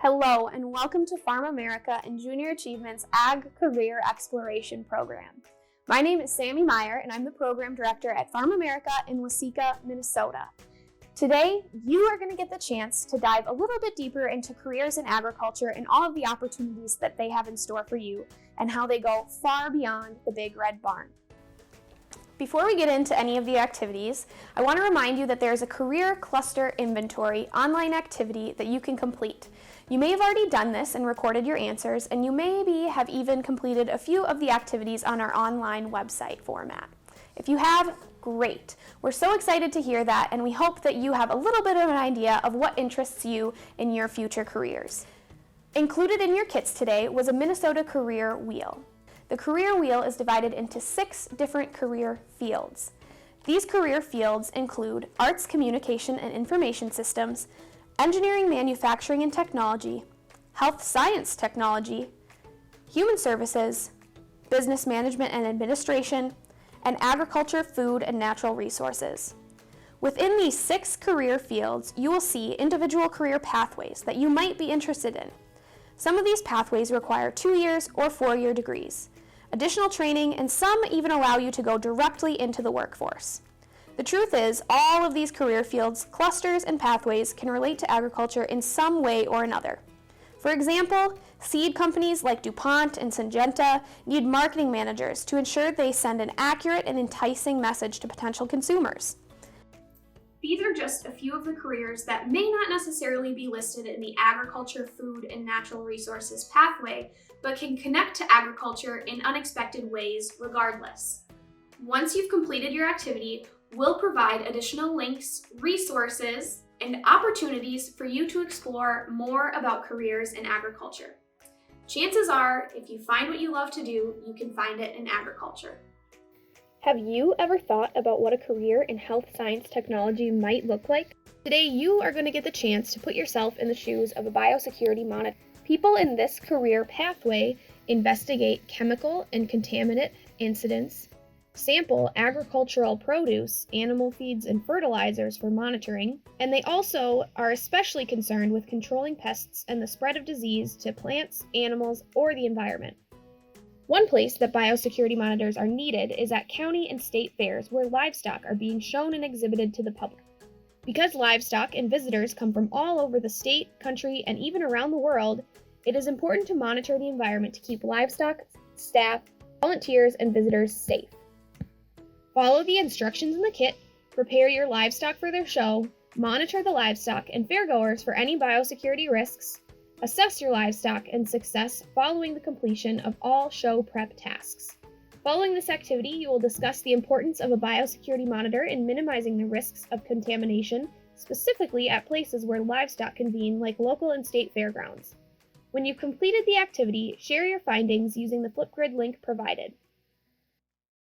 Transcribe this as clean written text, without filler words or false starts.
Hello and welcome to Farmamerica and Junior Achievement's Ag Career Exploration Program. My name is Sammy Meyer and I'm the Program Director at Farmamerica in Waseca, Minnesota. Today, you are going to get the chance to dive a little bit deeper into careers in agriculture and all of the opportunities that they have in store for you and how they go far beyond the big red barn. Before we get into any of the activities, I want to remind you that there is a Career Cluster Inventory online activity that you can complete. You may have already done this and recorded your answers, and you maybe have even completed a few of the activities on our online website format. If you have, great. We're so excited to hear that, and we hope that you have a little bit of an idea of what interests you in your future careers. Included in your kits today was a Minnesota Career Wheel. The career wheel is divided into 6 different career fields. These career fields include arts, communication, and information systems, engineering, manufacturing, and technology, health science technology, human services, business management and administration, and agriculture, food, and natural resources. Within these 6 career fields, you will see individual career pathways that you might be interested in. Some of these pathways require 2 years or 4-year degrees, additional training, and some even allow you to go directly into the workforce. The truth is, all of these career fields, clusters, and pathways can relate to agriculture in some way or another. For example, seed companies like DuPont and Syngenta need marketing managers to ensure they send an accurate and enticing message to potential consumers. These are just a few of the careers that may not necessarily be listed in the agriculture, food, and natural resources pathway, but can connect to agriculture in unexpected ways regardless. Once you've completed your activity, we'll provide additional links, resources, and opportunities for you to explore more about careers in agriculture. Chances are, if you find what you love to do, you can find it in agriculture. Have you ever thought about what a career in health science technology might look like? Today, you are going to get the chance to put yourself in the shoes of a biosecurity monitor. People in this career pathway investigate chemical and contaminant incidents, sample agricultural produce, animal feeds, and fertilizers for monitoring, and they also are especially concerned with controlling pests and the spread of disease to plants, animals, or the environment. One place that biosecurity monitors are needed is at county and state fairs where livestock are being shown and exhibited to the public. Because livestock and visitors come from all over the state, country, and even around the world, it is important to monitor the environment to keep livestock, staff, volunteers, and visitors safe. Follow the instructions in the kit, prepare your livestock for their show, monitor the livestock and fairgoers for any biosecurity risks, assess your livestock and success following the completion of all show prep tasks. Following this activity, you will discuss the importance of a biosecurity monitor in minimizing the risks of contamination, specifically at places where livestock convene like local and state fairgrounds. When you've completed the activity, share your findings using the flipgrid link provided.